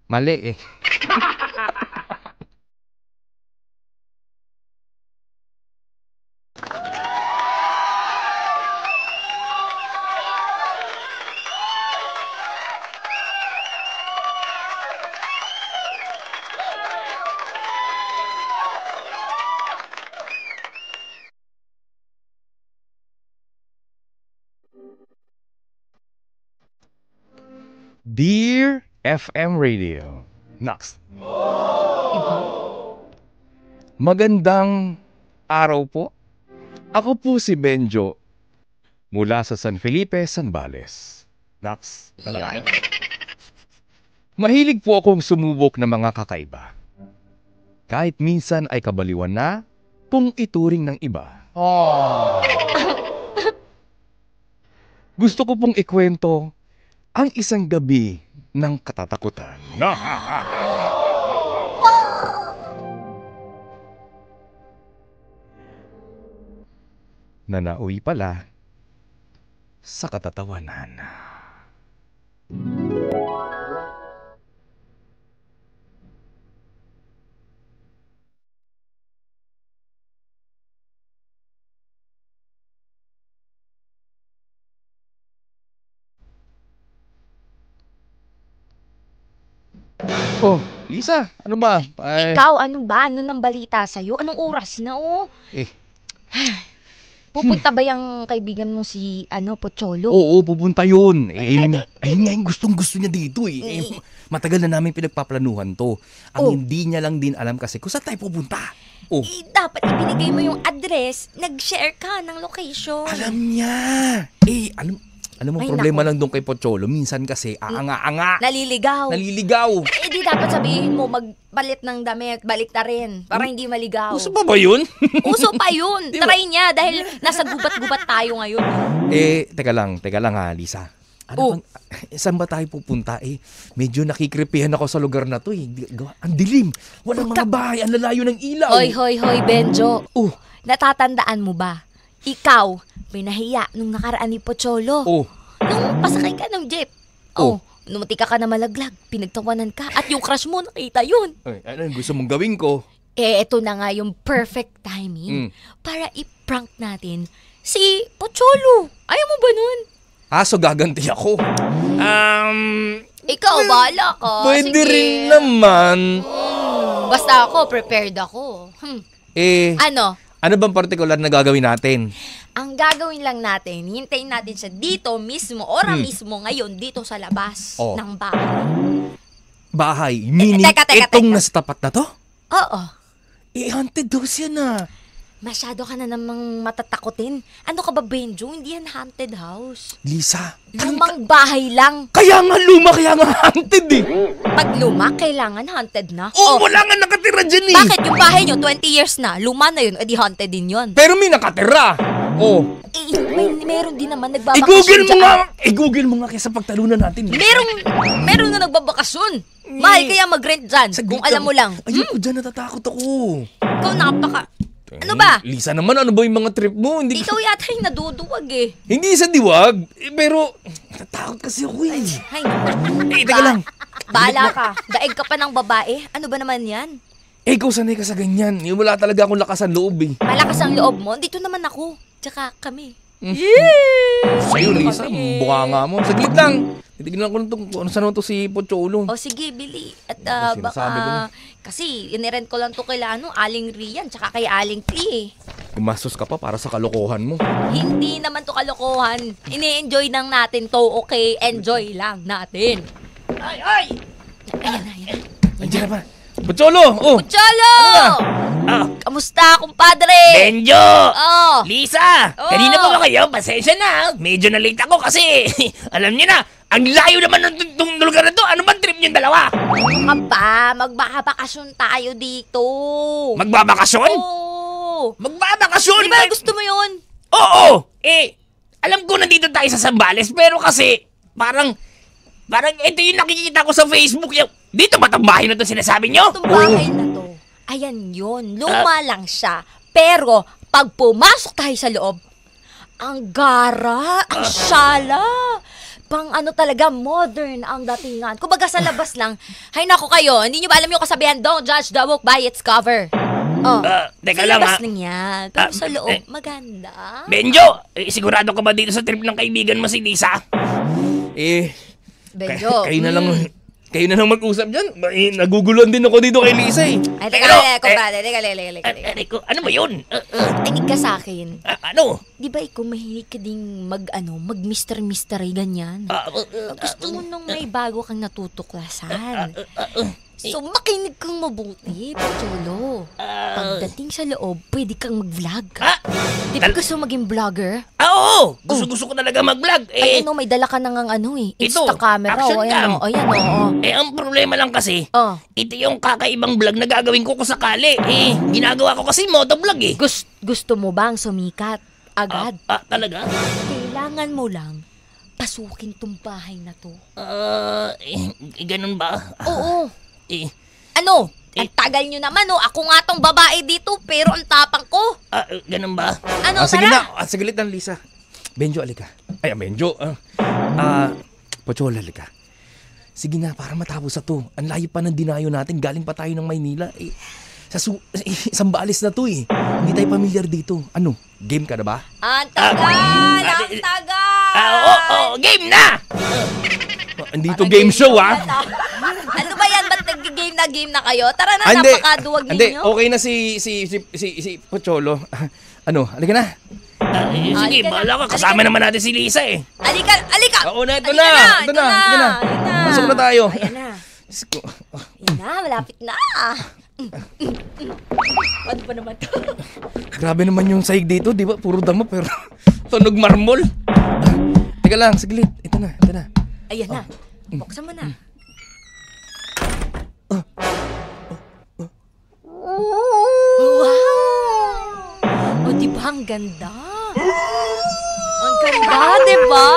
Mali eh. Dear FM Radio. Next. Magandang araw po. Ako po si Benjo mula sa San Felipe, Zambales. Next. Mahilig po akong sumubok ng mga kakaiba. Kahit minsan ay kabaliwan na kung ituring ng iba. Gusto ko pong ikwento ang isang gabi ng katatakutan. Na nauwi pala sa katatawanan. Oh, Lisa, ano ba? Ikaw, ano ba? Ano nang balita sa'yo? Anong oras na, oh? Eh. Pupunta ba yung kaibigan mo si, Pocholo? Oo, pupunta yun. Ayun nga yung gustong-gusto niya dito eh. Matagal na namin pinagpaplanuhan to. Ang hindi niya lang din alam kasi kung saan tayo pupunta. Dapat ibinigay mo yung address. Nag-share ka ng location. Alam niya. Alam mo, problema lang doon kay Pocholo. Minsan kasi, aanga-anga. Naliligaw. Di dapat sabihin mo, magpalit ng damit, balik na rin, para hindi maligaw. Uso pa ba yun? Uso pa yun. Try niya, dahil nasa gubat-gubat tayo ngayon. Teka lang ha, Lisa. Saan ba tayo pupunta? Medyo nakikripihan ako sa lugar na to eh. Ang dilim. Walang mga bahay, ang lalayo ng ilaw. Hoy, Benjo. Natatandaan mo ba? Ikaw, pinahiya nung nakaraan ni Pocholo. Nung pasakay ka ng jeep. Numuti ka na malaglag, pinagtawanan ka, at yung crush mo nakita yun. Ano gusto mong gawin ko? Ito na nga yung perfect timing para i-prank natin si Pocholo. Ayaw mo ba nun? So gaganti ako. Ikaw, bahala ka. Pwede Sige. rin naman. Basta ako, prepared ako. Ano bang partikular na gagawin natin? Ang gagawin lang natin, hintayin natin siya dito mismo, mismo ngayon, dito sa labas ng bahay. Bahay? Meaning, itong nasa tapat na to? Oo. Haunted daw siya na. Masyado ka na namang matatakotin. Ano ka ba, Benjo? Hindi yan haunted house. Lisa. Lumang bahay lang. Kaya nga haunted eh. Pag luma, kailangan haunted na. Wala nga nakatira dyan eh. Bakit? Yung bahay nyo, 20 years na. Luma na yun, edi haunted din yun. Pero may nakatira. Meron din naman nagbabakasyon dyan. I-google mo nga kaysa pagtalunan natin. Meron nga nagbabakasyon. Mahal kaya mag-rent dyan, kung alam mo lang. Ayoko dyan, natatakot ako. Ikaw ano ba? Lisa naman, ano ba yung mga trip mo? Ikaw yata yung naduduwag eh. Hindi sa diwag, pero natatakot kasi ako eh. Teka lang. Bahala ka. Daig ka pa ng babae. Ano ba naman yan? Ikaw sanay ka sa ganyan. Wala talaga akong lakas ang loob eh. Malakas ang loob mo? Dito naman ako. Tsaka kami. Sa'yo, Lisa, bunganga mo. Saglit lang. Titignan ko kung ano saan to si Pocholo. Sige, Billy. At baka, kasi inirent ko lang to kay Aling Rian, tsaka kay Aling P eh. Gumastos ka pa para sa kalokohan mo. Hindi naman to kalokohan. Ini-enjoy lang natin to, okay? Enjoy lang natin. Ay! Ayan. Andiyan na ba? Pocholo! Pocholo! Kamusta, kumpadre? Benjo! Lisa! Kanina pa ba kayo? Pasensya na. Medyo na-late ako kasi alam niyo na, ang layo naman ng lugar na to. Ano bang trip niyong dalawa? Ano ba? Magbabakasyon tayo dito. Magbabakasyon? Oo. Magbabakasyon? Di ba gusto mo yun? Oo! Alam ko nandito tayo sa Zambales, pero kasi parang ito yung nakikita ko sa Facebook. Dito ba itong bahay na ito sinasabi niyo? Itong bahay na to, ayan yun. Luma lang siya. Pero pag pumasok tayo sa loob, ang gara, ang sala. pang ano talaga, modern ang datingan. Kumbaga sa labas lang, hay nako kayo, hindi nyo ba alam yung kasabihan, don't judge the book by its cover. Oh, Teka sa lang labas ha. lang yan. Pero sa loob, eh. maganda. Benjo, sigurado ka ba dito sa trip ng kaibigan mo si Lisa? Benjo. Kayo na lang mag-usap dyan. Naguguluhan din ako dito kay Lisa eh. Ay, Pero, kumbrade, teka. Rico, ano ba yun? Inig ka sa akin. Ano? Di ba ikaw mahilig ka ding mag-mystery ganyan? Gusto mo nung may bago kang natutuklasan. So, makinig kang mabuti, Pocholo. Pagdating sa loob, pwede kang mag-vlog. Di ba gusto maging vlogger? Oo! Gusto ko talaga mag-vlog. Ay, may dala ka nang Insta camera. action cam. Ayan. Ang problema lang kasi, Oh. ito yung kakaibang vlog na gagawin ko sakali. Ginagawa ko kasi motovlog eh. Gusto mo bang sumikat agad? Talaga? Kailangan mo lang pasukin tong bahay na to. Ganun ba? Oo. Eh, Ano? Ang tagal nyo naman, oh. Ako nga tong babae dito, pero ang tapang ko. ganun ba? Ano, Sige tara? na. Saglit lang, Lisa. Benjo, alika. Ay, Benjo. Pochola, alika. Sige na, para matapos na to. Ang layo pa ng dinayo natin. Galing pa tayo ng Maynila. Isang baalis na to eh. Hindi tayo pamilyar dito. Ano, game ka na ba? Ang tagal! Ang tagal! Oo, game na! Andito game show Ano ba yan? Ba't nag-game na kayo? Tara na, Hindi. napakaduwag Hindi, ninyo. okay na si Pocholo. Ano, alika na. Sige, Halika bahala na. ka. Kasama naman natin si Lisa eh. Alika! Oo na, ito Halika na. Ito na. Pasok na tayo. Ayan na. Diyos ko. Ayan na, malapit na. Ano pa naman to? Grabe naman yung sahig dito, di ba? Puro damo pero tunog marmol. Teka lang, saglit. Ito na. Ayan na. Buksan mo na. Wow! O, diba ang ganda? Ang ganda, diba?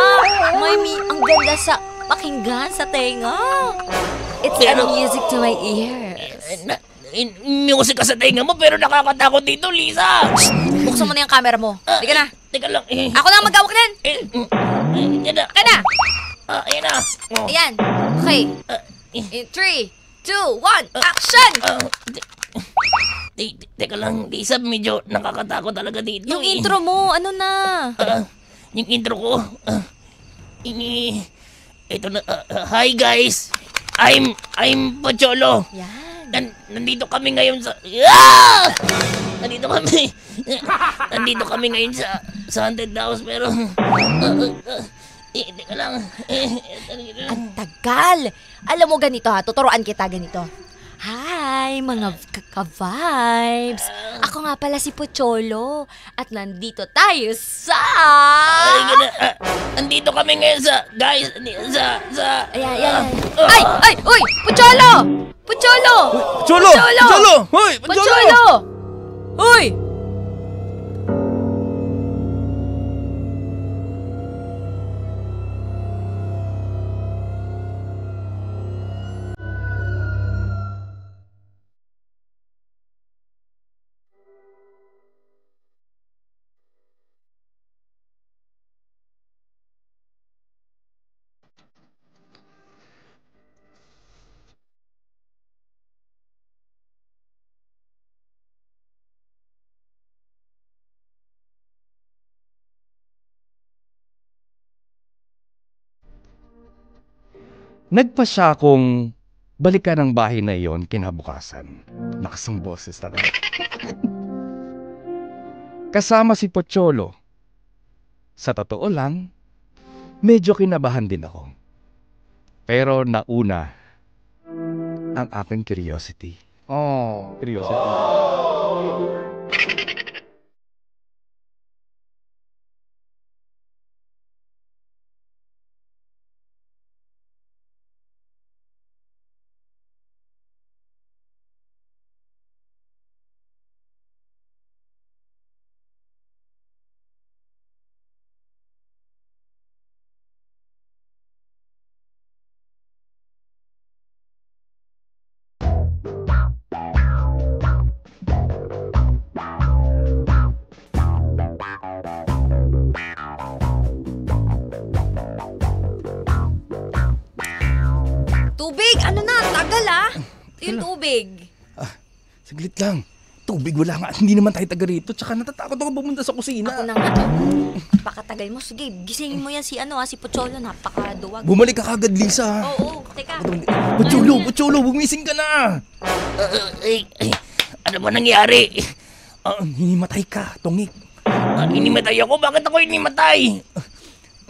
Ang ganda sa pakinggan, sa tenga. It's music to my ears. Music ka sa tenga mo pero nakakatakot dito, Lisa. Buksan mo na yung camera mo. Halika na. Teka lang. Ako na ang mag-awak nun. Yan na. Ka na. Ayan na. Ayan. Okay. In 3, 2, 1, action! Teka lang, Lisa, medyo nakakatakot talaga dito. Yung intro mo, ano na? Yung intro ko. Ito na. Hi guys. I'm Pocholo. Yan. Nandito kami ngayon sa... Nandito kami ngayon sa haunted house pero... teka lang. Ang tagal. Alam mo ganito ha, tuturuan kita ganito. Hi, mga ka-vibes. Ako nga pala si Pocholo. At nandito tayo sa... Nandito kami ngayon sa... Guys, Ayan. Ay! Uy! Pocholo! Pocholo! Pocholo! Hoy! Pocholo! Uy! Nagpa siya akong balikan ang bahay na iyon kinabukasan. Nakasang boses talaga. Kasama si Pocholo. Sa totoo lang, medyo kinabahan din ako. Pero nauna ang aking curiosity. Curiosity. Tubig? Ano na? Tagal ah. Yung tubig. Saglit lang. Tubig, wala nga. Hindi naman tayo taga rito. Tsaka natatakot ako pumunta sa kusina. Ako na nga. Pakatagal mo. Sige, gisingin mo yan si Pocholo. Napakaduwag. Bumalik ka kagad, Lisa. Oo, teka. Pocholo, bumising ka na. Ano ba nangyari? Hinimatay ka, tungik. Hinimatay ako? Bakit ako hinimatay?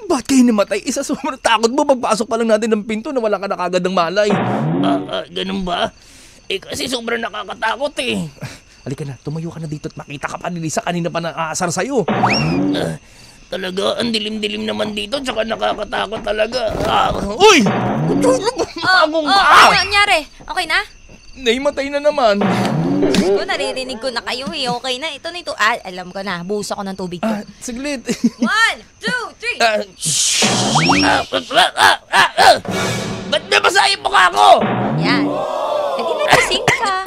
Ba't kayo hinimatay? Isa sobrang takot mo. Pagpasok pa lang natin ng pinto na wala ka na kagad ng malay. Ganun ba? Kasi sobrang nakakatakot eh. Halika na, tumayo ka na dito at makita ka pa ni Lisa. Kanina pa naaasar sa'yo. Talaga, ang dilim-dilim naman dito, tsaka nakakatakot talaga. Uy! Agong ka! Ano nangyari? Okay na? Naimatay na naman. Ko, naririnig ko na kayo eh. Okay na. Ito na ito. Alam ko na. Buhos ako ng tubig ko. Saglit. 1, 2, 3. Ba't nabasahin mo ka ako? Yan. Hindi nagising ka.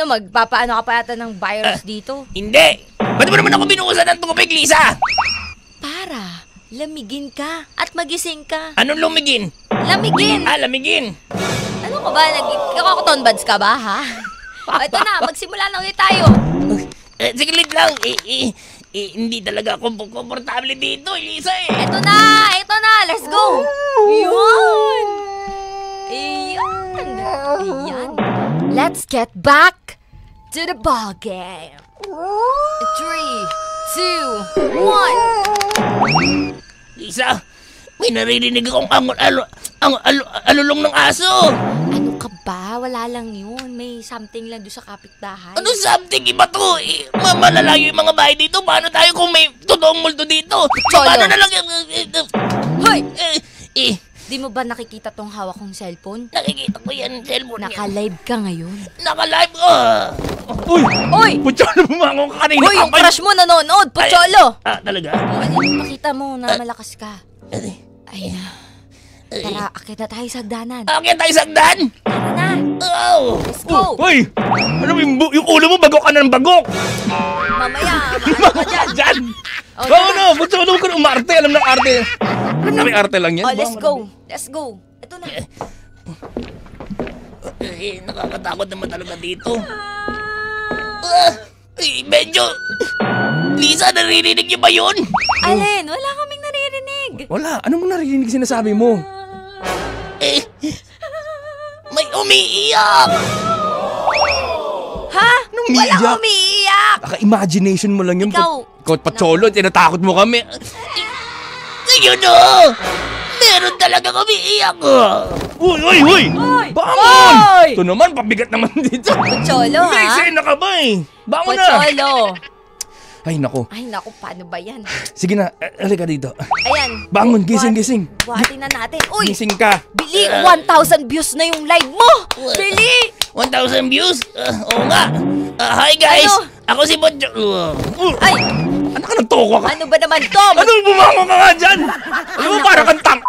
Magpapaano ka pa yata ng virus dito? Hindi! Ba't mo naman ako binuusan ng tubig, Lisa? Para lamigin ka at magising ka. Anong lumigin? Lamigin! Lamigin! Ano ka ba? Nagkakakuton buds ka ba, ha? Ito na, magsimula na ulit tayo. Siglit lang. Hindi talaga ako komportable dito, Lisa eh. Ito na, let's go. Yun. Let's get back to the ball game. 3, 2, 1. Lisa, may naririnig akong alulong ng aso. Ano ka ba? Wala lang yun. May something lang doon sa kapitbahay. Ano something? Iba to. Malalayo yung mga bahay dito. Paano tayo kung may totoong multo dito? Cholo. Paano na lang Hoy! Di mo ba nakikita tong hawak kong cellphone? Nakikita ko yan, cellphone yan. Naka-live ka ngayon. Naka-live ko. Uy! Pocholo, bumangon ka kanina. Uy, yung crush mo nanonood, Pocholo! Talaga? Pakita mo na malakas ka. Ay na. Tara, akit na tayo sa hagdanan. Akit tayo sa hagdan? Tara na. Let's go. Uy! Ano yung ulo mo? Bagok ka na ng bagok! Mamaya, maano ka dyan? No, Pocholo, huwag ka na umarte. Alam ng arte. Alam na may arte lang yan. Let's go. Let's go. Ito na. Nakakatakot naman talaga dito. Medyo... Lisa, naririnig niyo ba yun? Alin, wala kaming naririnig. Wala. Anong naririnig sinasabi mo? May umiiyak. Ha? Anong Wala umiiyak? umiiyak. Imagination mo lang yun. Ikaw. Pocholo, tinatakot mo kami. Ayun o! Meron talaga umiiyak. Uy! Bangon! Ito naman, pabigat naman dito. Pocholo, ha? May eksena ka ba eh? Bangon na! Pocholo. Ay, naku. Paano ba yan? Sige na, halika dito. Ayan. Bangon, gising. Buhatin na natin. Uy! Gising ka. Bili, 1,000 views na yung live mo! Bili! 1,000 views? Oo nga. Hi guys! Ano? Ako si Pocholo. Ay! Ano ka nagtoko ka? Ano ba naman to? Ano bumangon ka nga dyan? Ano mo para kang tang?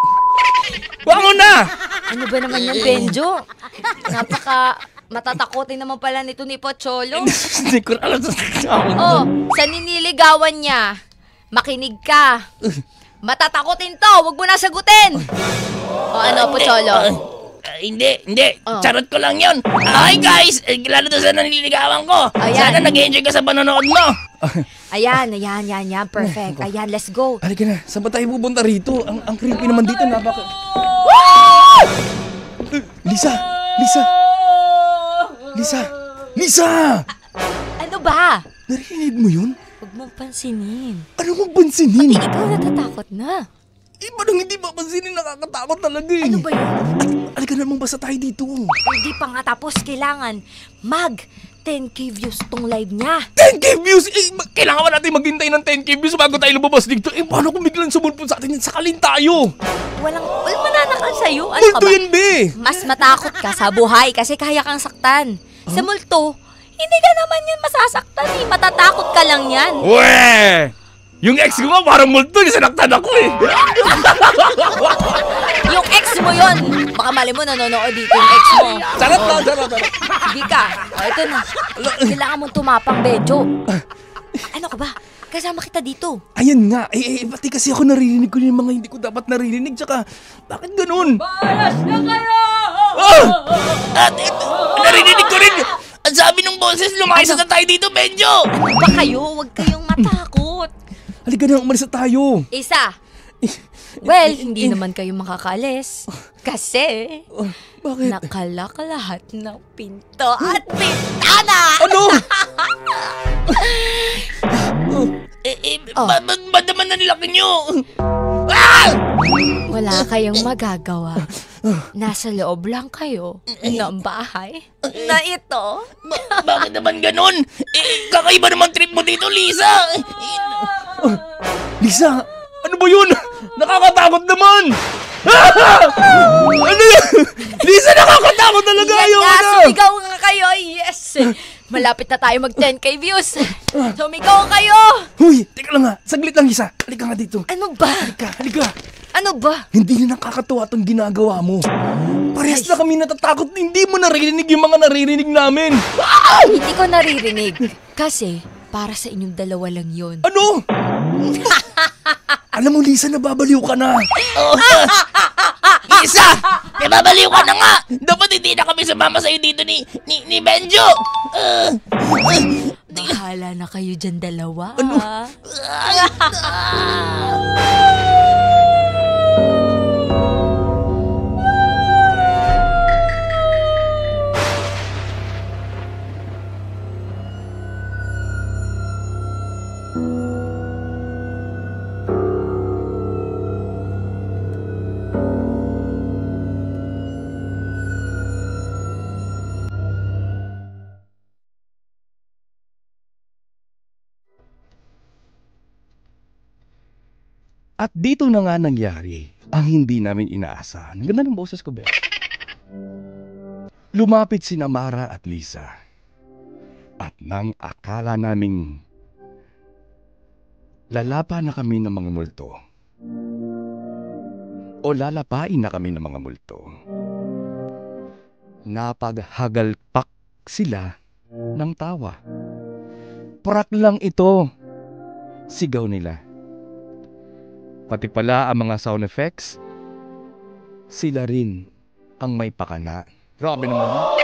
Bangon na! Ano ba naman yan, Benjo? Matatakotin naman pala nito ni Pocholo. Hindi ko alam sa Sa niniligawan niya, makinig ka. Matatakotin to, wag mo na sagutin. Ano, Pocholo? Hindi. Charot ko lang yun. Hi guys! Lalo to sa nanliligawan ko. Ayan. Sana nag-enjoy ka sa panonood mo. Ayan. Perfect. Ayan, let's go. Halika na, saan ba tayo pupunta rito? Ang creepy naman dito, Lisa! Ano ba? Narinig mo yun? Huwag mong pansinin. Ano mong pansinin? Pati ikaw natatakot na. Parang hindi papansinin, nakakatakot talaga eh. Ano ba yun? Halika namang basta tayo dito. Hindi pa nga tapos, kailangan 10K views tong live niya. 10K views! Kailangan ba natin maghintay ng 10K views bago tayo lumabas dito? Paano kung biglang sumulpon sa atin yan? Sakalin tayo! Walang mananakal sa'yo. Ano ka Multo ba? yan, be! Mas matakot ka sa buhay kasi kaya kang saktan. Sa multo, hindi ka naman yan masasaktan eh. Matatakot ka lang yan. Weh! Yung ex ko nga parang multo, sinaktan ako eh. Yung ex mo yon. Baka mali mo nanonood dito yung ex mo. Charot lang. Sige ka. Ito na. Kailangan mong tumapang, Benjo. Ano ka ba? kasama kita dito. Ayan nga, pati kasi ako naririnig ko yung mga hindi ko dapat naririnig, tsaka bakit ganun? Balas na kayo! At ito, narinig ko rin. Ang sabi ng boses, lumayas na tayo dito, Benjo. Ano ba kayo? Huwag kayong matakot. Halika na, umalis na tayo. Isa. Well, hindi naman kayo makakaalis. Kasi, Bakit? nakalak lahat ng pinto at bintana! Ano? Ba't naman nanilaki nyo? Ah! Wala kayong magagawa. Nasa loob lang kayo ng bahay na ito. Bakit naman ganun? Kakaiba naman trip mo dito, Lisa. Lisa, ano ba yun? Nakakatakot naman! Ano yun? Lisa, nakakatakot talaga! Yan Ayaw nga, na! sumigaw nga kayo. Yes! Malapit na tayo mag 10k views. Sumigaw kayo! Huy, teka lang nga. Saglit lang, Lisa. Halika nga dito. Ano ba? Halika. Ano ba? Hindi na nakakatuwa itong ginagawa mo. Parehas na kami natatakot. Hindi mo naririnig yung mga naririnig namin. Hindi ko naririnig. Kasi, para sa inyong dalawa lang yun. Ano? Alam mo, Lisa, nababaliw ka na. Lisa, nababaliw ka na nga. Dapat hindi na kami sumama sa'yo dito ni Benjo. Bahala na kayo dyan dalawa. Ano? At dito na nga nangyari ang hindi namin inaasahan. Ang ganda ng boses ko, Beth. Lumapit sina Mara at Lisa. At nang akala naming lalapa na kami ng mga multo o lalapain na kami ng mga multo, napaghagalpak sila ng tawa. Prank lang ito, sigaw nila. Pati pala ang mga sound effects, sila rin ang may pakana. Grabe naman.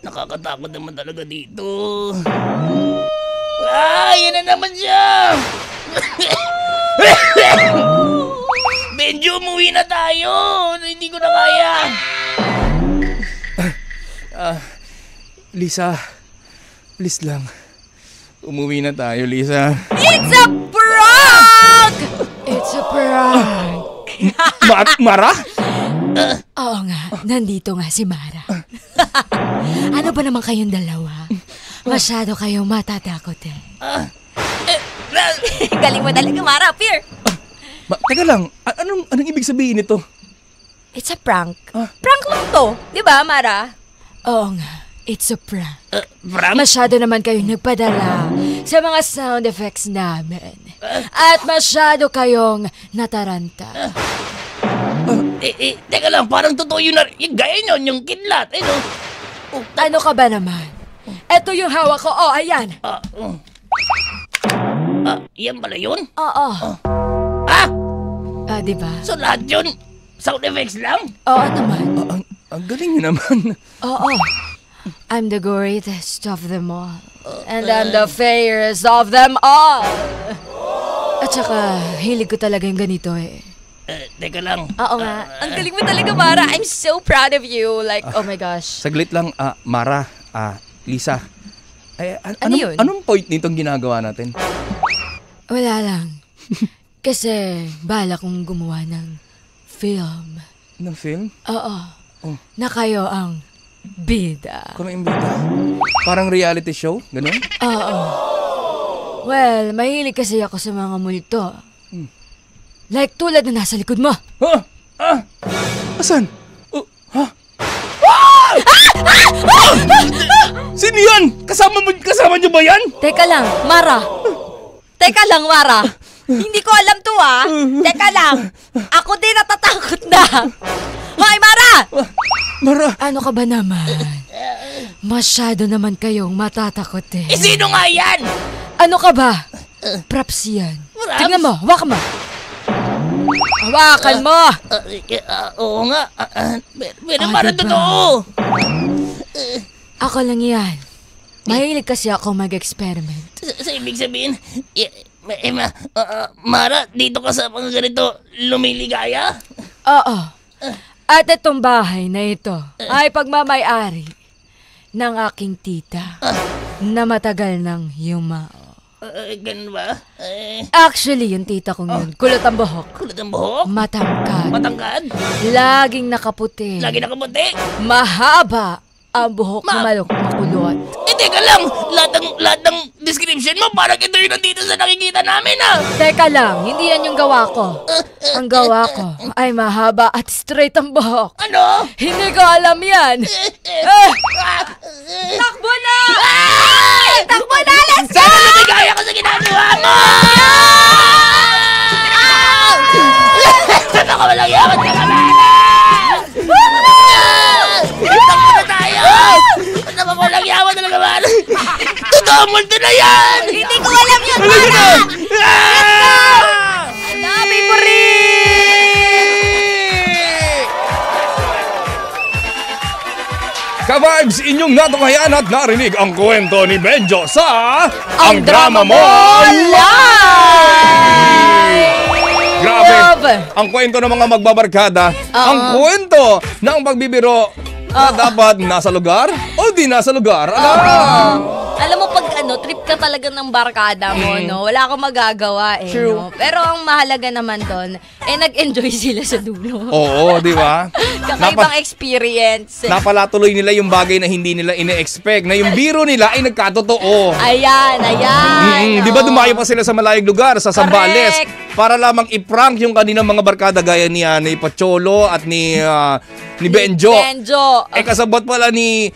Nakakatakot naman talaga dito. Yan na naman siya! Benjo, umuwi na tayo! Hindi ko na kaya! Lisa, please lang. Umuwi na tayo, Lisa. It's a prank! It's a prank! Mara? Oo nga, nandito nga si Mara. Ano ba naman kayong dalawa? Masyado kayong matatakot eh. Galing mo talaga, Mara. Appear! Teka lang, anong ibig sabihin nito? It's a prank. Prank lang to. Di ba, Mara? Oo nga, it's a prank. Prank? Masyado naman kayong nagpadala sa mga sound effects namin. At masyado kayong nataranta. Teka lang, parang totoo yun na, yung gaya nyo, yung kidlat, no? Ano ka ba naman? Ito yung hawak ko. Oh, ayan. Yan pala yun? Oo. Di ba? So lahat yun, sound effects lang? Oo naman. Ang galing niyo naman. Oo. I'm the greatest of them all. And I'm the fairest of them all. At saka, hilig ko talaga yung ganito eh. Teka lang. Oo nga. Ang galing mo talaga, Mara. I'm so proud of you. Like, oh my gosh. Saglit lang, Mara, Lisa. Ay, Ano yun? Anong point nitong ginagawa natin? Wala lang. Kasi bala kong gumawa ng film. Ng film? Oo. Oh. Na kayo ang bida. Kung imbita? Parang reality show? Ganun? Oo. Well, mahilig kasi ako sa mga multo. Like tulad na nasa likod mo. Ha? Asan? Ha? Sino yan? Kasama niyo ba yan? Teka lang, Mara. Hindi ko alam to ah. Teka lang. Ako din natatakot na. Hoy, Mara! Mara! Ano ka ba naman? Masyado naman kayong matatakot eh. Sino nga yan? Ano ka ba? Props yan. Props? Tingnan mo, hawakan mo. Hawakan mo! Oo nga. Pero Ah, parang diba? totoo. Ako lang yan. Mahilig kasi ako mag-experiment. Sa ibig sabihin, Mara, dito ka sa mga ganito lumiligaya? Oo. At itong bahay na ito ay pagmamay-ari ng aking tita na matagal nang yumao. Ganun ba? Actually, yung tita kong yun, kulot ang buhok. Kulot ang buhok? Matangkad. Matangkad? Laging nakaputi. Lagi nakaputi? Mahaba ang buhok na makulot. Teka lang! Lahat ng description mo, parang ito yung nandito sa nakikita namin ah! Teka lang, hindi yan yung gawa ko. Ang gawa ko ay mahaba at straight ang buhok. Ano? Hindi ko alam yan. Takbo na! Takbo na! Let's go! Sana lumigaya ka sa ginagawa mo! Sana ka walang yaman ka naman! Takbo na tayo! Sana ka walang yaman talaga man! Totoo multo na yan! Hindi ko alam yan, Mara! Dami mo Ka-vibes, inyong natunghayan at narinig ang kwento ni Benjo sa Ang Drama Mo Grabe! Ang kwento ng mga magbabarkada, ang kwento ng pagbibiro na dapat nasa lugar o di nasa lugar. Alam mo pag trip ka talaga ng barkada mo, no? Wala akong magagawa eh, True. no? Pero ang mahalaga naman doon, nag-enjoy sila sa dulo. Oo, di ba? Kakaibang experience. Napalatuloy nila yung bagay na hindi nila ine-expect, na yung biro nila ay nagkatotoo. Ayan. Di ba dumayo pa sila sa malayong lugar, sa Zambales, Correct. para lamang i-prank yung kaninang mga barkada gaya ni Pacholo at ni Benjo. Kasabot pala ni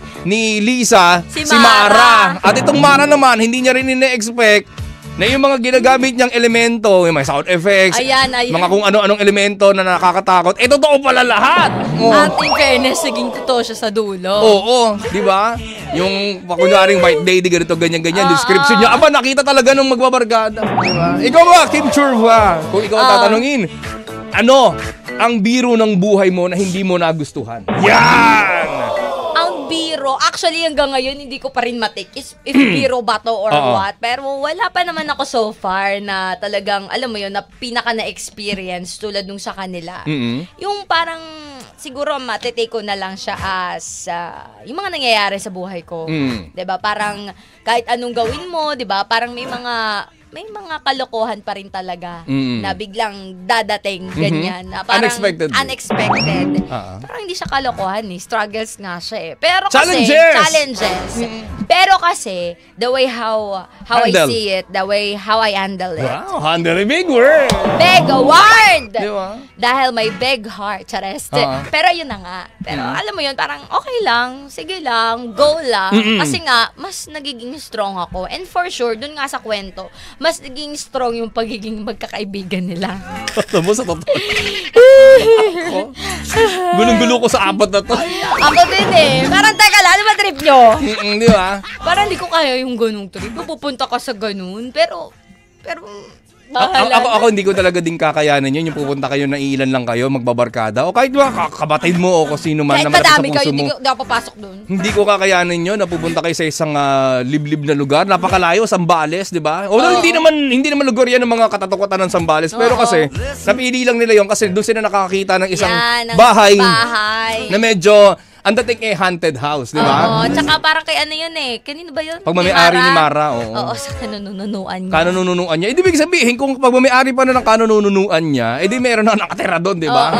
Lisa, Si si Mara. Mara. At itong Mara naman, hindi niya rin ine-expect na yung mga ginagamit niyang elemento, yung mga sound effects, Ayan. mga kung ano-anong elemento na nakakatakot, totoo pala lahat. At in fairness, naging totoo siya sa dulo. Oo, di ba? Yung kunwaring white lady, ganito, ganyan-ganyan, description niya. Aba, nakita talaga nung magbabarkada. Di ba? Ikaw ba, Kim Churva? Kung ikaw ang tatanungin, ano ang biro ng buhay mo na hindi mo nagustuhan? Yan! Ang biro, actually hanggang ngayon hindi ko pa rin matik if biro ba to or what. Pero wala pa naman ako so far na talagang, alam mo yun, na pinaka na-experience tulad nung sa kanila. Yung parang, siguro matitake ko na lang siya as yung mga nangyayari sa buhay ko. 'Di ba? Parang kahit anong gawin mo, 'di ba? Parang may mga kalokohan pa rin talaga na biglang dadating ganyan. Na parang unexpected. Parang hindi siya kalokohan eh. Struggles nga siya eh. Pero kasi, challenges. Pero kasi, the way how I see it, the way how I handle it. Wow, handle a big word. Big word! Di ba? Dahil may big heart, chares. Pero yun na nga. Pero alam mo yun, parang okay lang, sige lang, go lang. Kasi nga, mas nagiging strong ako. And for sure, dun nga sa kwento, mas naging strong yung pagiging magkakaibigan nila. Tama sa totoo. Gulong-gulo ko sa apat na to. Ako din eh. Parang teka lang, ano ba trip nyo? Di ba? Parang hindi ko kaya yung ganung trip. Pupunta ka sa ganun, pero bahala Ako hindi ko talaga din kakayanan yun. Yung pupunta kayo na ilan lang kayo, magbabarkada. O kahit ba, kabatid mo o kung sino man kahit na malapit sa madami kayo, puso mo. hindi ako papasok doon. Hindi ko kakayanin yun na pupunta kayo sa isang liblib na lugar. Napakalayo, Zambales, di ba? Although hindi naman lugar yan ng mga katatakutan ng Zambales. Pero kasi, napili lang nila yun kasi doon sila nakakakita ng isang bahay na medyo ang dating haunted house, di ba? Oo, tsaka parang kay ano yun eh. Kanino ba yun? Pagmamayari ni Mara, oo. Oo, sa kanununuan niya. Kanununuan niya. Ibig sabihin, kung pagmamayari pa na ng kanununuan niya, edi meron na nakatira doon, di ba?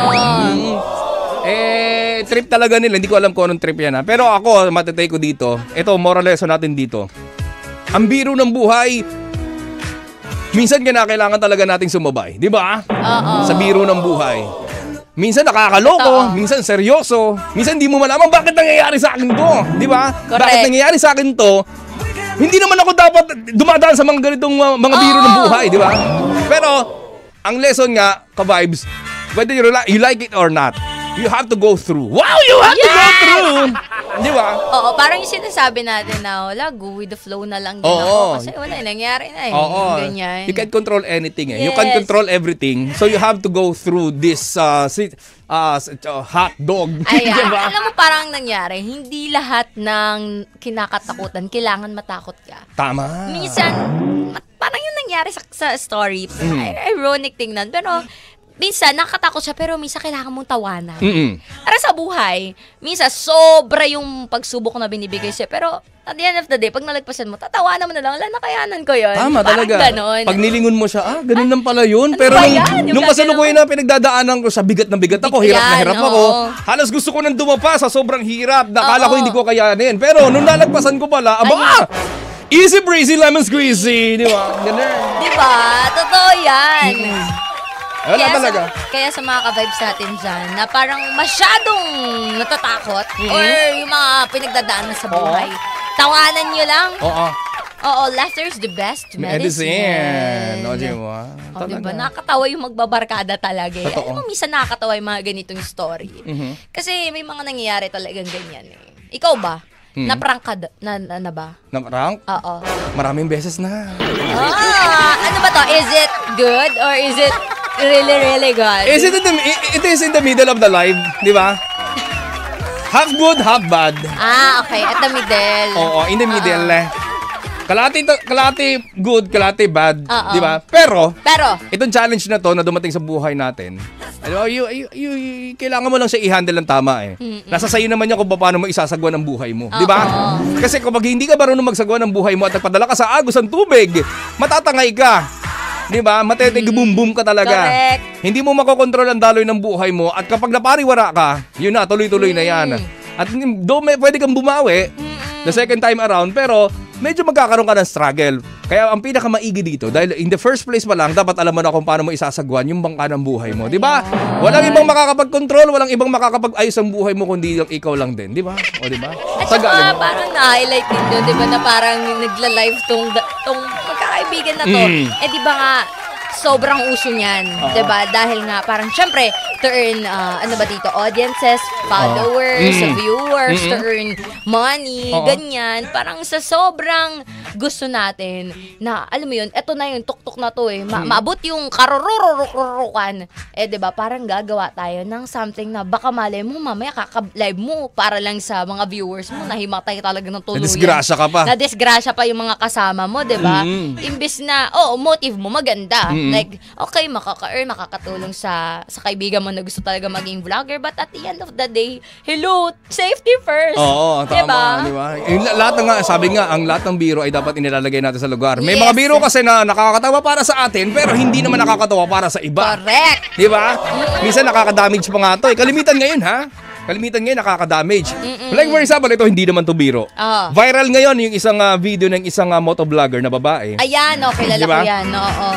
Trip talaga nila. Hindi ko alam kung anong trip yan, ha. Pero ako, matatay ko dito. Ito, moral lesson natin dito. Ang biro ng buhay, minsan kailangan talaga nating sumabay, di ba? Sa biro ng buhay. Minsan nakakaloko, minsan seryoso, minsan di mo malaman bakit nangyayari sa akin to, di ba? Bakit nangyayari sa akin to? Hindi naman ako dapat dumadaan sa mga ganitong mga biro ng buhay, di ba? Pero ang lesson nga, ka-vibes, whether you like it or not, you have to go through. Wow, you have to go through! Di ba? Oo, parang yung sinasabi natin na wala, go with the flow na lang din ako. Kasi wala, nangyari na eh. Oo. Ganyan. You can't control anything eh. You Yes. can't control everything. So you have to go through this hot dog. Ayan, Diba? alam mo parang nangyari, hindi lahat ng kinakatakutan kailangan matakot ka. Tama. Minsan, parang yung nangyari sa story, ironic tingnan, pero minsan nakatakot siya pero minsan kailangan mong tawanan. Para sa buhay, minsan sobra yung pagsubok na binibigay siya pero at the end of the day, pag nalagpasan mo, tatawanan mo na lang, ala, nakayanan ko yun. Tama parang talaga. Ganon. Pag nilingon mo siya, ganun lang pala yun. Ano Pero ba yan? nung kasalukuyan na pinagdadaanan ko sa bigat na bigat ako, hirap na hirap ako. Halos gusto ko nang dumapa sa sobrang hirap. Nakala ko hindi ko kayanin. Pero nung nalagpasan ko pala, easy breezy lemon squeezy. Di ba? Ganun. Di ba? Totoo yan. Wala talaga. Kaya sa mga ka-vibes natin dyan, na parang masyadong natatakot or yung mga pinagdadaanan sa buhay, tawanan nyo lang. Oo, laughter is the best medicine. O, di ba? O, diba? Nakakatawa yung magbabarkada talaga. Totoo. Alam mo, minsan nakakatawa yung mga ganitong story. Kasi may mga nangyayari talagang ganyan eh. Ikaw ba? Na-prank ka na ba? Na-prank? Oo. Maraming beses na. Ano ba to? Is it good or is it really good? It is in the middle of the life, di ba? Half good, half bad. Okay. At the middle. Oo, in the middle. Kalati good, kalati bad, Oo. di ba? Pero, Pero, itong challenge na to na dumating sa buhay natin, kailangan mo lang siya i-handle ng tama eh. Nasa sayo naman yan kung paano mo isasagwa ng buhay mo, di ba? Kasi kung hindi ka marunong magsagwa ng buhay mo at nagpadala ka sa agos ng tubig, matatangay ka. Di ba? Boom ka talaga. Correct. Hindi mo makokontrol ang daloy ng buhay mo at kapag napariwara ka, yun na, tuloy-tuloy na yan. At pwede kang bumawi the second time around, pero medyo magkakaroon ka ng struggle. Kaya ang pinakamaigi dito, dahil in the first place pa lang, dapat alam mo na kung paano mo isasagwan yung bangka ng buhay mo. Di ba? Walang ibang makakapag-control, walang ibang makakapag-ayos ang buhay mo kundi ikaw lang din. Di ba? O di ba? at saka parang na-highlight din doon, di ba, na parang nagla-live tong magkakaibigan na to. Di ba nga, sobrang uso niyan, 'di ba? Dahil nga parang syempre to earn audiences, followers, viewers, to earn money, ganyan. Parang sa sobrang gusto natin na alam mo 'yun, eto na yung tuktok na to maabot yung karururururukan. 'Di ba? Parang gagawa tayo ng something na baka malay mo mamaya kaka-live mo para lang sa mga viewers mo nahimatay talaga ng tuluyan. Nadisgrasya ka pa. Nadisgrasya pa yung mga kasama mo, 'di ba? Imbes na motive mo maganda. Like, okay, makaka-earn, makakatulong sa kaibigan mo na gusto talaga maging vlogger, but at the end of the day, hello, safety first. Oo, tama, di ba? Sabi nga, ang lahat ng biro ay dapat inilalagay natin sa lugar. May mga biro kasi na nakakatawa para sa atin, pero hindi naman nakakatawa para sa iba. Correct. Di ba? Minsan nakaka-damage pa nga to. Kalimitan ngayon, ha? Kalimitan ngayon nakaka-damage. Like for example, ito hindi naman to biro. Viral ngayon yung isang video ng isang motovlogger na babae. Ayan, kilala Diba? ko yan. Oo.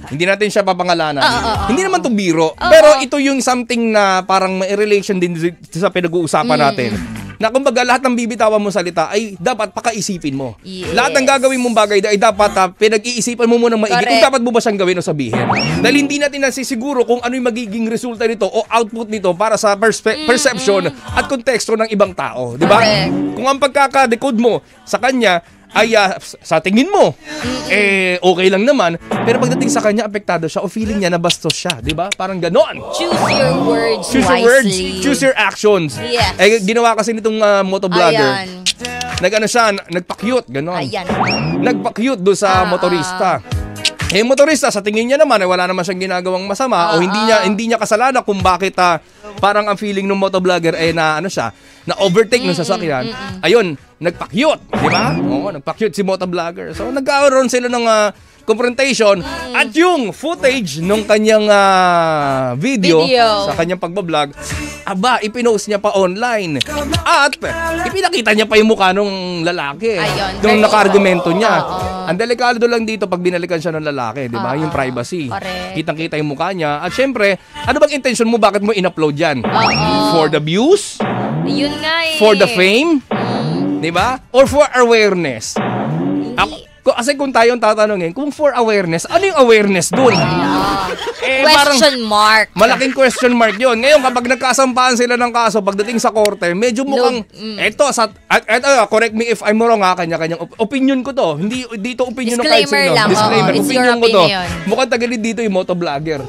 Hindi natin siya papangalanan. Hindi naman to biro. Oo. Pero ito yung something na parang may relation din sa pinag-uusapan natin. Na kumbaga lahat ng bibitawan mo salita ay dapat pakaisipin mo. Yes. Lahat ng gagawin mong bagay ay dapat pinag-iisipan mo munang maigi kung dapat mo ba siyang gawin o sabihin. Dahil hindi natin nasisiguro kung ano yung magiging resulta nito o output nito para sa perception at konteksto ng ibang tao. Di ba? Kung ang pagkaka-decode mo sa kanya ay sa tingin mo, okay lang naman. Pero pagdating sa kanya, apektado siya o feeling niya na bastos siya. Di ba? Parang ganon. Choose your words Choose your words, choose your actions. Yes. Ginawa kasi nitong motovlogger. Ayan. Nag-ano siya, nagpa-cute, ganon. Ayan. Nagpa-cute doon sa motorista. Eh, motorista, sa tingin niya naman, wala naman siyang ginagawang masama o hindi niya kasalanan kung bakit parang ang feeling ng motovlogger ay na overtake ng sasakyan. Ayun, nagpa-cute, di ba? Oo, nagpa-cute si motovlogger. So, nagkaroon sila ng confrontation at yung footage nung kanyang video sa kanyang pagbablog, ipinost niya pa online. At ipinakita niya pa yung mukha nung lalaki. Nung naka-argumento niya. Ang delikado lang dito pag binalikan siya ng lalaki, di ba? Yung privacy. Kitang-kita yung mukha niya. At syempre, ano bang intention mo? Bakit mo in-upload yan? For the views? Yun nga eh. For the fame? Di ba? Or for awareness? Kasi kung tayong tatanungin, kung for awareness, ano yung awareness dun? Question mark. Malaking question mark yun. Ngayon, kapag nagkasampahan sila ng kaso, pagdating sa korte, medyo mukhang, correct me if I'm wrong kanya-kanyang opinion ko to. Hindi dito opinion ng kahit sino. Disclaimer, opinion ko to. Mukhang tagalid dito yung motovlogger.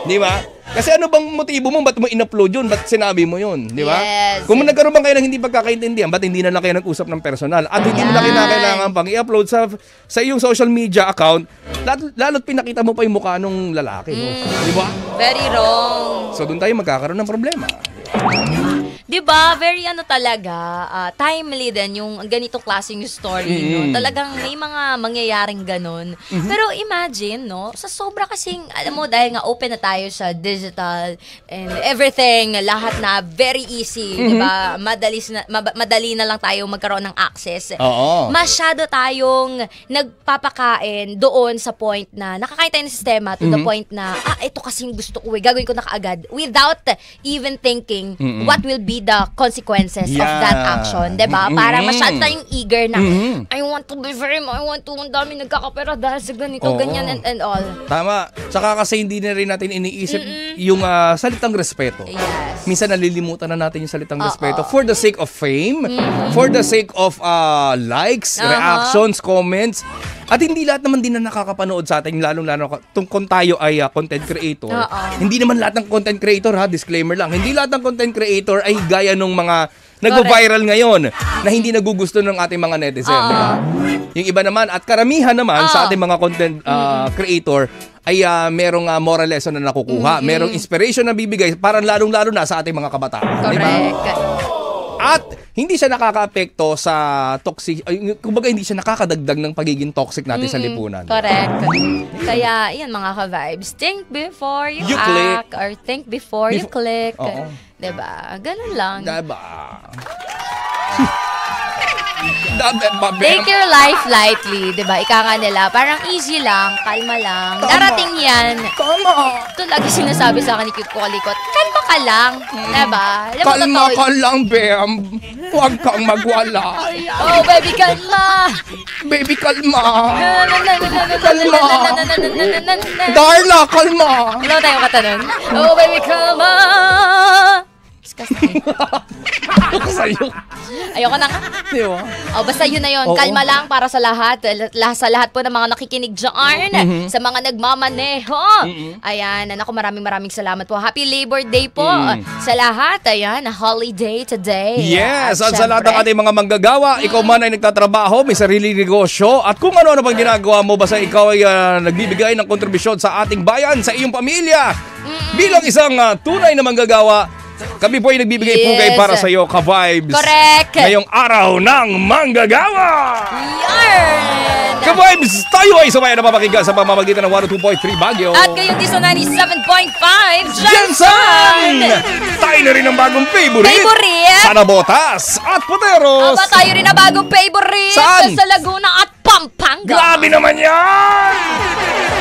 Di ba? Kasi ano bang motibo mo? Ba't mo in-upload yun? Ba't sinabi mo yun? Di ba? Yes. Kung nagkaroon bang kayo ng hindi pagkakaintindihan, ba't hindi na lang kayo nag-usap ng personal? At hindi mo na kinakailangan pang i-upload sa iyong social media account, lalo't pinakita mo pa yung mukha ng lalaki. No? Di ba? Very wrong. So doon tayo magkakaroon ng problema. Diba? Very talaga, timely din yung ganitong klaseng story, no? Talagang may mga mangyayaring ganun. Pero imagine, no? Sa sobra kasing, alam mo, dahil nga open na tayo sa digital and everything, lahat na very easy, diba? Madali na lang tayo magkaroon ng access. Oo. Masyado tayong nagpapakain doon sa point na nakakain tayo ng sistema to the point na, ito kasing gusto ko, gagawin ko na kaagad without even thinking what will be the consequences of that action, diba? Para masyado tayong eager na, I want to be famous, I want to, ang dami nagkakapera dahil sa ganito, ganyan and all. Tama. Saka kasi hindi na rin natin iniisip yung salitang respeto. Yes. Minsan nalilimutan na natin yung salitang respeto for the sake of fame, for the sake of likes, reactions, comments. At hindi lahat naman din na nakakapanood sa atin, lalong-lalo kung tayo ay content creator. Hindi naman lahat ng content creator, disclaimer lang. Hindi lahat ng content creator ay gaya nung mga nagvo-viral ngayon na hindi nagugusto ng ating mga netizen. Diba? Yung iba naman at karamihan naman sa ating mga content creator ay merong moral lesson na nakukuha. Merong inspiration na bibigay para lalong-lalo na sa ating mga kabataan. Correct. Diba? At hindi siya nakaka-apekto sa toxic, kumbaga hindi siya nakakadagdag ng pagiging toxic natin sa lipunan. Correct. Kaya, yan mga ka-vibes, think before you act click. or think before you click. Oo. Diba? Ganun lang. Diba? Take your life lightly, diba? Ika nga nila, parang easy lang, kalma lang. Tama. Darating yan. Tama. Ito lagi sinasabi sa akin ni Cute Kukalikot, kalma ka lang, diba? Alam mo, Kalma totoo ka lang, Bem. Huwag kang magwala. Oh, baby, kalma. Baby, kalma. Kalma. Darla, kalma. Alam mo tayong kata nun? Oh, baby, kalma. Ako sa'yo. Ayoko na nga. Di ba? Oh, basta yun na yun. Oo. Kalma lang para sa lahat. Sa lahat po ng mga nakikinig dyan. Sa mga nagmamaneho. Ayan. Naku, maraming salamat po. Happy Labor Day po sa lahat. Ayan. Holiday today. Yes, at sa syempre, lahat ng ating mga manggagawa, ikaw man ay nagtatrabaho, may sariling negosyo, at kung ano-ano pang ginagawa mo, basta ikaw ay nagbibigay ng kontribusyon sa ating bayan, sa iyong pamilya. Bilang isang tunay na manggagawa, kami po ay nagbibigay pugay para sa iyo, ka-vibes. Correct. Ngayong araw ng manggagawa. Yarn! Ka-vibes, tayo ay sabay na papakinggan sa pamamagitan ng 102.3 Baguio. At kayong sa 97.5 Jensen! Tayo na rin ang bagong favorite. Sana Botas at Poteros. Aba, tayo rin ang bagong favorite. Saan? Sa Laguna at Pampanga. Grabe naman yan!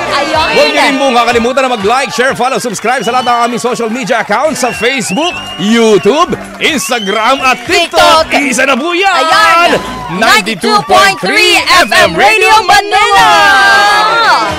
Ayun. Huwag niyo rin pong kakalimutan na mag-like, share, follow, subscribe sa lahat ng aming social media accounts sa Facebook, YouTube, Instagram at TikTok. Isa na po yan! Ayan! 92.3 FM Radio Manila!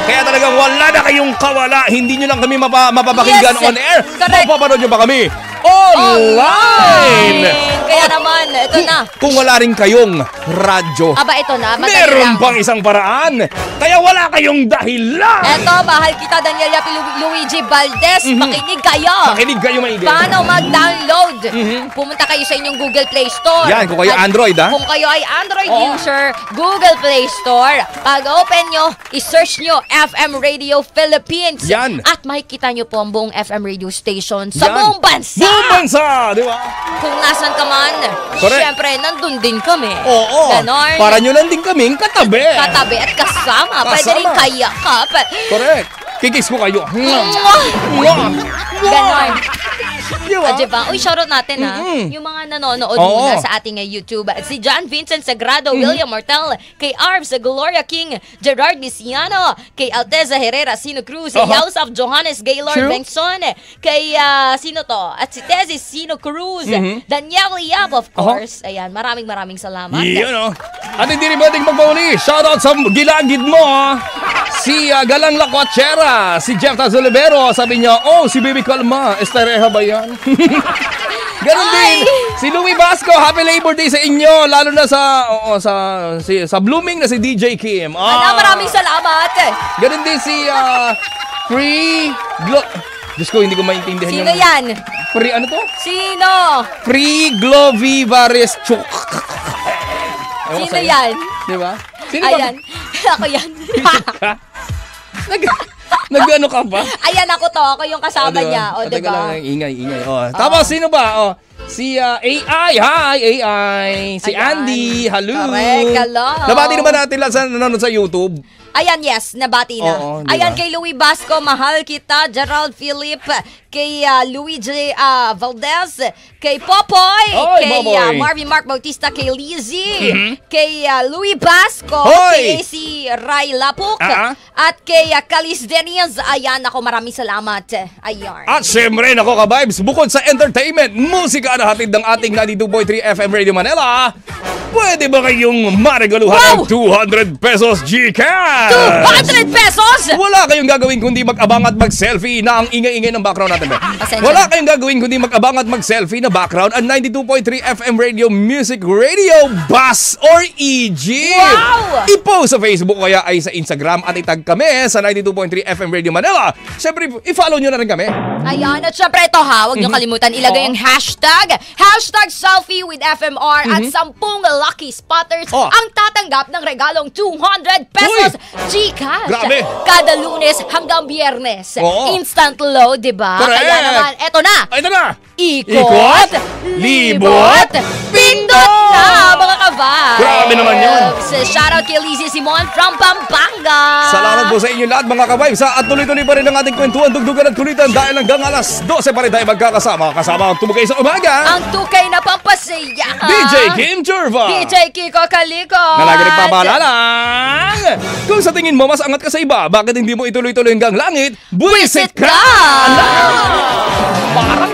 Kaya talagang wala na kayong kawala. Hindi nyo lang kami mapapakinggan Yes! on air. Correct. Mapapanood nyo ba kami online? Kaya naman, ito na. Kung wala rin kayong radyo, Aba, ito na. Madali meron lang. pang isang paraan. Kaya wala kayong dahilan. Eto, mahal kita, Daniel Yapi Luigi Valdez. Makinig kayo. Makinig kayo maigi. Paano mag-download? Pumunta kayo sa inyong Google Play Store. Yan, kung kayo At Android, ha? Kung kayo ay Android Oo. user, Google Play Store. Pag open nyo, i-search nyo FM Radio Philippines. Yan. At makikita nyo po ang buong FM radio station sa Yan. buong bansa. Buong bansa, di ba? Kung nasan ka man, Correct. syempre, nandun din kami. Oo. Ganon. Para nyo lang din kaming katabi. Katabi at kasama. Pwede rin Kasama. kayakap. Correct. Kikis ko kayo. Ganon. Di ba? Diba? Uy, shoutout natin ha. Yung mga nanonood Oo. muna sa ating YouTube. Si John Vincent Sagrado, William Martel, kay Arv sa Gloria King, Gerard Nisiano, kay Alteza Herrera, Sino Cruz, Aha. Yalsaf Johannes Gaylord True. Bengson, kay sino to? At si Tezzy Sino Cruz, Daniel Yap, of course. Ayan, maraming salamat. Yun o. At hindi rin pwedeng magpauli. Shoutout sa gilagid mo. Si Galang Lacuachera, si Jeff Tazolibero, sabi niya, oh, si Baby Calma, estareha ba yan? Ganun din. Si Louie Vasco, happy Labor Day sa inyo, lalo na sa blooming na si DJ Kim. Maraming salamat. Ganun din si Free Diyos ko, hindi ko maintindihan Sino yan? Free, ano to? Sino? Free Glovivares Chuk. Sino yan? Di ba? Sino Ayan. Ako yan. Nag-ano ka ba? Ayan, ako to. Ako yung kasama niya. O, Teka diba? lang, ingay. Tapos, sino ba? Si AI. Hi, AI. Si Ayan. Andy. Hello. Correct, hello. Nabati naman natin lang sa nanonood sa YouTube. Ayan, yes, nabati na. Oo, diba? Ayan, kay Louie Basco, mahal kita. Gerald Philip, kay Louis J. Valdez, kay Popoy, Oy, kay Popoy. Marvin Mark Bautista, kay Lizzie, kay Louie Basco, Hoy! kay si Ray Lapuk, Ah. at kay Kalis Deniz. Ayan, ako maraming salamat. Ayan. At syempre, nako ka-vibes, bukod sa entertainment, musika na hatid ng ating 92.3 FM Radio Manila, pwede ba kayong maregaluhan ng 200 pesos GCash? 200 pesos! Wala kayong gagawin kundi mag-abang at mag-selfie na ang ingay-ingay ng background natin. Pasensya. Wala kayong gagawin kundi mag-abang at mag-selfie na background ang 92.3 FM Radio Music Radio Bus or EG. Wow! I-post sa Facebook kaya ay sa Instagram at itag kami sa 92.3 FM Radio Manila. Siyempre, i-follow nyo na rin kami. Ayan, at syempre ito ha, huwag niyo kalimutan ilagay ang hashtag selfie with FMR at 10 lucky spotters ang tatanggap ng regalong 200 pesos GCash. Grabe. Kada Lunes hanggang Biyernes. Oo. Instant load, di ba? Correct. Kaya naman, eto na. Ito na. Ikot, libot, pindot na mga kabay. Grabe naman yun. Shoutout kay Lizzie Simon from Pampanga. Salamat po sa inyo lahat mga ka-vibes at tuloy-tuloy pa rin ang ating kwentuhan, dugdugan at kulitan dahil hanggang alas 12 pa rin tayo magkakasama. Kasama ang tumugay sa umaga. Ang tukay na pampasaya. DJ Kim Jurva. DJ Kiko Kaliko. Na lagi nagpapalalang. Kung sa tingin mo mas angat ka sa iba, bakit hindi mo ituloy-tuloy hanggang langit? Buwisit ka! Parang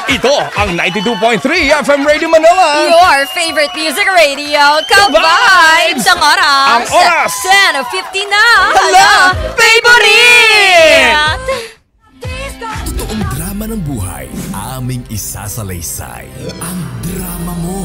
Ito ang 92.3 FM Radio Manila. Your favorite music radio, Ka-Vibes! Ang oras! Ang oras! 10:50 na! Hala! Favorite! Totoong drama ng buhay, aming isasalaysay. Ang drama mo.